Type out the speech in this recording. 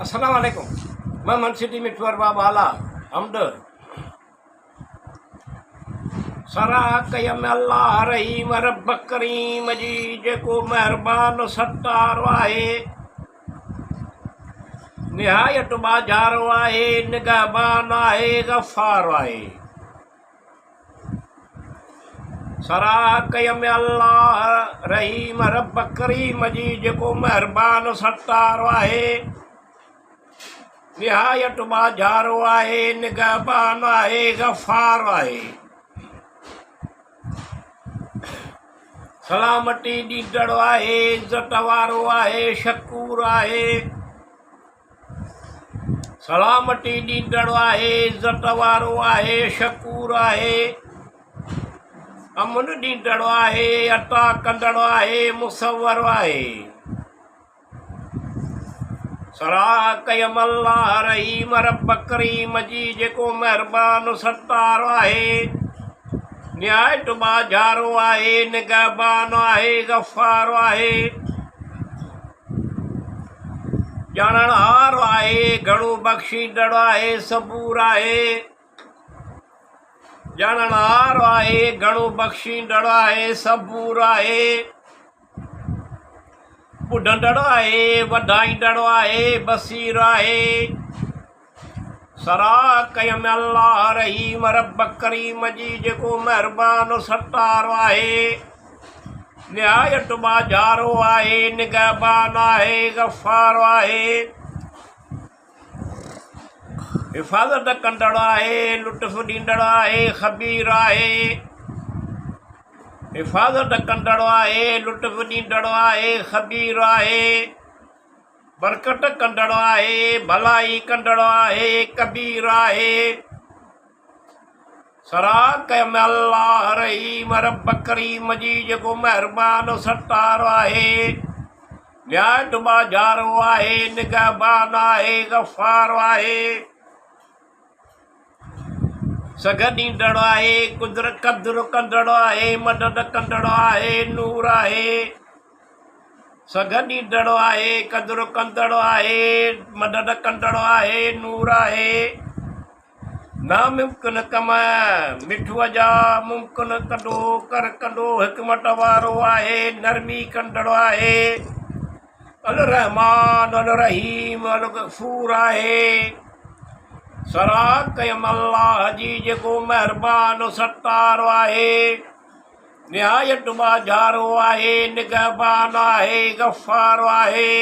अस्सलाम वालेकुम। मैं मनसिटी मिठवर बाबाला हमद सरा कयम अल्लाह रहीम रब करीम जी जेको मेहरबान सत्तार आहे निहायत बाज़ारो आहे निगहबान आहे गफ़ार आहे। सरा कयम अल्लाह रहीम रब करीम जी जेको मेहरबान सत्तार आहे निहायत बाज़ारो आहे निगहबान आहे गफ़ार आहे। सलामती ॾींदड़ आहे इज़त वारो आहे शकूर आहे। सलामती ॾींदड़ आहे इज़त वारो आहे शकूर आहे। अमन ॾींदड़ आहे अता कंदड़ आहे मुसवर आहे। सरा कयम अल्लाह रहीम रब करीम जी जेको मेहरबान सत्तार आहे निहायत बाज़ारो आहे निगहबान आहे गफ़ार आहे। ॼाणण हार आहे घणो बख़्शींदड़ आहे सबूर आहे। ॼाणण हार आहे घणो बख़्शींदड़ आहे सबूर आहे। ॿुधंदड़ आहे वधाईंदड़ आहे बसीर आहे। सरा कयम अल्लाह रहीम रब करीम जी जेको मेहरबान सत्तार आहे निहायत बाज़ारो आहे निगहबान आहे गफ़ार आहे। हिफ़ाज़त कंदड़ आहे लुत्फ़ ॾींदड़ आहे ख़बीर आहे। हिफ़ाज़त कंदड़ आहे लुत्फ़ ॾींदड़ आहे ख़बीर आहे। बरकत कंदड़ आहे भलाई कंदड़ आहे कबीर आहे। सरा कयम अल्लाह रहीम रब करीम जी जेको मेहरबान सत्तार आहे निहायत बाज़ारो आहे निगहबान आहे गफ़ार आहे। सघ ॾींदड़ आहे कुदरत क़द्र कंदड़ आहे मदद कंदड़ आहे नूर आहे। सघ ॾींदड़ आहे क़द्र कंदड़ आहे मदद कंदड़ आहे नूर आहे। नामुमकिन कम मिठूअ जा मुमकिन कंदो कर कंदो हिकमत वारो आहे नरमी कंदड़ आहे। अल रहमान अल रहीम अल गफ़ूर आहे। सरा कयम अल्लाह जी जेको मेहरबान सत्तार आहे निहायत बाज़ारो आहे निगहबान आहे गफ़ार आहे।